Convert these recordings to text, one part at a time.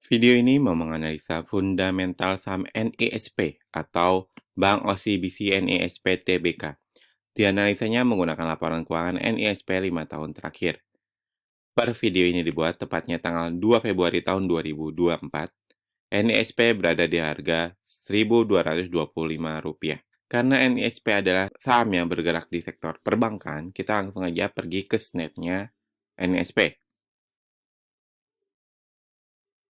Video ini mau menganalisa fundamental saham NISP atau Bank OCBC NISP Tbk. Dianalisanya menggunakan laporan keuangan NISP 5 tahun terakhir. Per video ini dibuat tepatnya tanggal 2 Februari tahun 2024. NISP berada di harga Rp1.225. Karena NISP adalah saham yang bergerak di sektor perbankan, kita langsung aja pergi ke snapnya NISP.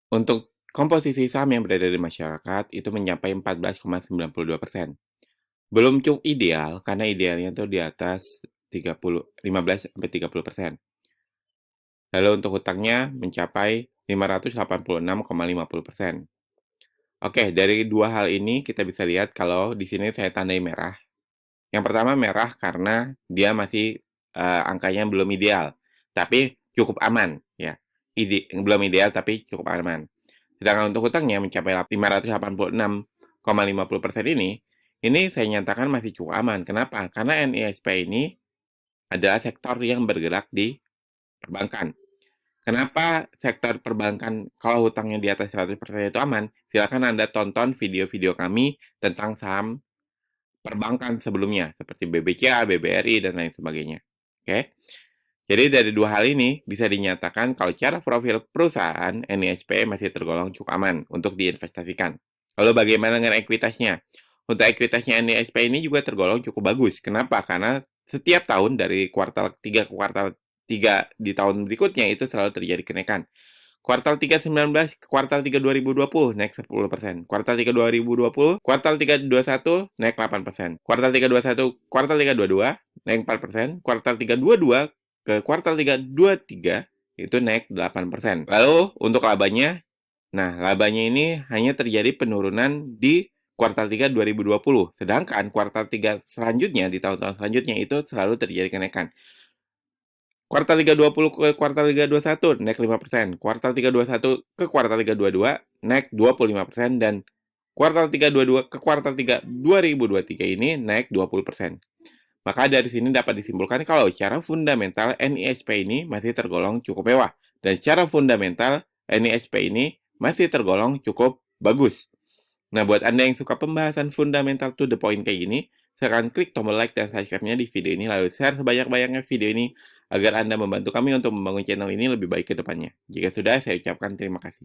Untuk komposisi saham yang berada di masyarakat itu mencapai 14,92%. Belum cukup ideal karena idealnya itu di atas 15-30%. Lalu untuk hutangnya mencapai 586,50%. Oke, dari dua hal ini kita bisa lihat kalau di sini saya tandai merah. Yang pertama merah karena dia masih angkanya belum ideal, tapi cukup aman ya. Belum ideal tapi cukup aman. Sedangkan untuk hutangnya mencapai 586,50% ini saya nyatakan masih cukup aman. Kenapa? Karena NISP ini adalah sektor yang bergerak di perbankan. Kenapa sektor perbankan kalau hutangnya di atas 100% itu aman? Silakan Anda tonton video-video kami tentang saham perbankan sebelumnya, seperti BBCA, BBRI, dan lain sebagainya. Oke? Jadi dari dua hal ini bisa dinyatakan kalau cara profil perusahaan NISP masih tergolong cukup aman untuk diinvestasikan. Lalu bagaimana dengan ekuitasnya? Untuk ekuitasnya NISP ini juga tergolong cukup bagus. Kenapa? Karena setiap tahun dari kuartal 3 ke kuartal 3 di tahun berikutnya itu selalu terjadi kenaikan. Kuartal 3 19 ke kuartal 3 2020 naik 10%. Kuartal 3 2020, kuartal 3 21 naik 8%. Kuartal 3 21, kuartal 3 22 naik 4%. Kuartal 3 22 ke kuartal 3 23 itu naik 8%. Lalu untuk labanya, nah labanya ini hanya terjadi penurunan di kuartal 3 2020. Sedangkan kuartal 3 selanjutnya di tahun-tahun selanjutnya itu selalu terjadi kenaikan. Kuartal 3 20 ke kuartal 3 21 naik 5%. Kuartal 3 21 ke kuartal 3 22 naik 25%. Dan kuartal 3 22 ke kuartal 3 2023 ini naik 20%. Maka dari sini dapat disimpulkan kalau secara fundamental NISP ini masih tergolong cukup mewah. Dan secara fundamental NISP ini masih tergolong cukup bagus. Nah, buat Anda yang suka pembahasan fundamental to the point kayak gini, silahkan klik tombol like dan subscribe-nya di video ini, lalu share sebanyak-banyaknya video ini, agar Anda membantu kami untuk membangun channel ini lebih baik ke depannya. Jika sudah, saya ucapkan terima kasih.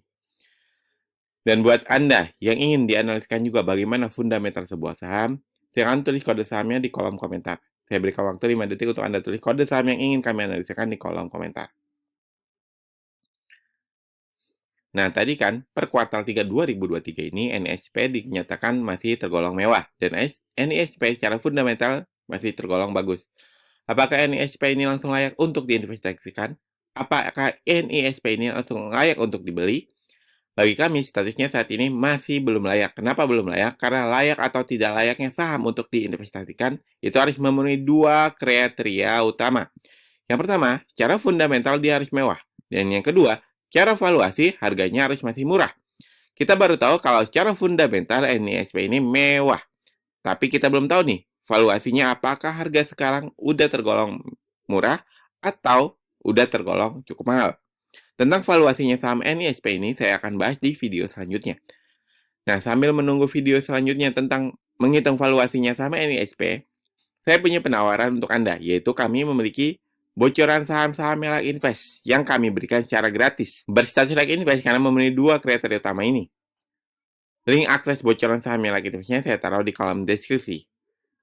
Dan buat Anda yang ingin dianaliskan juga bagaimana fundamental sebuah saham, silahkan tulis kode sahamnya di kolom komentar. Saya berikan waktu 5 detik untuk Anda tulis kode saham yang ingin kami analisakan di kolom komentar. Nah, tadi kan per kuartal 3 2023 ini NISP dinyatakan masih tergolong mewah dan NISP secara fundamental masih tergolong bagus. Apakah NISP ini langsung layak untuk diinvestasikan? Apakah NISP ini langsung layak untuk dibeli? Bagi kami, statusnya saat ini masih belum layak. Kenapa belum layak? Karena layak atau tidak layaknya saham untuk diinvestasikan itu harus memenuhi dua kriteria utama. Yang pertama, secara fundamental dia harus mewah. Dan yang kedua, secara valuasi harganya harus masih murah. Kita baru tahu kalau secara fundamental NISP ini mewah. Tapi kita belum tahu nih, valuasinya apakah harga sekarang udah tergolong murah atau udah tergolong cukup mahal. Tentang valuasinya saham NISP ini saya akan bahas di video selanjutnya. Nah, sambil menunggu video selanjutnya tentang menghitung valuasinya saham NISP, saya punya penawaran untuk Anda, yaitu kami memiliki bocoran saham-saham Melak Invest yang kami berikan secara gratis. Berstatus Melak Invest karena memenuhi dua kriteria utama ini. Link akses bocoran saham Melak Investnya saya taruh di kolom deskripsi.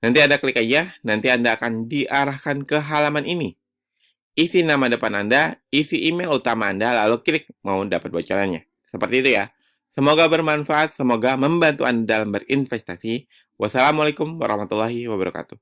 Nanti Anda klik aja, nanti Anda akan diarahkan ke halaman ini. Isi nama depan Anda, isi email utama Anda, lalu klik mau dapat bocorannya. Seperti itu ya. Semoga bermanfaat, semoga membantu Anda dalam berinvestasi. Wassalamualaikum warahmatullahi wabarakatuh.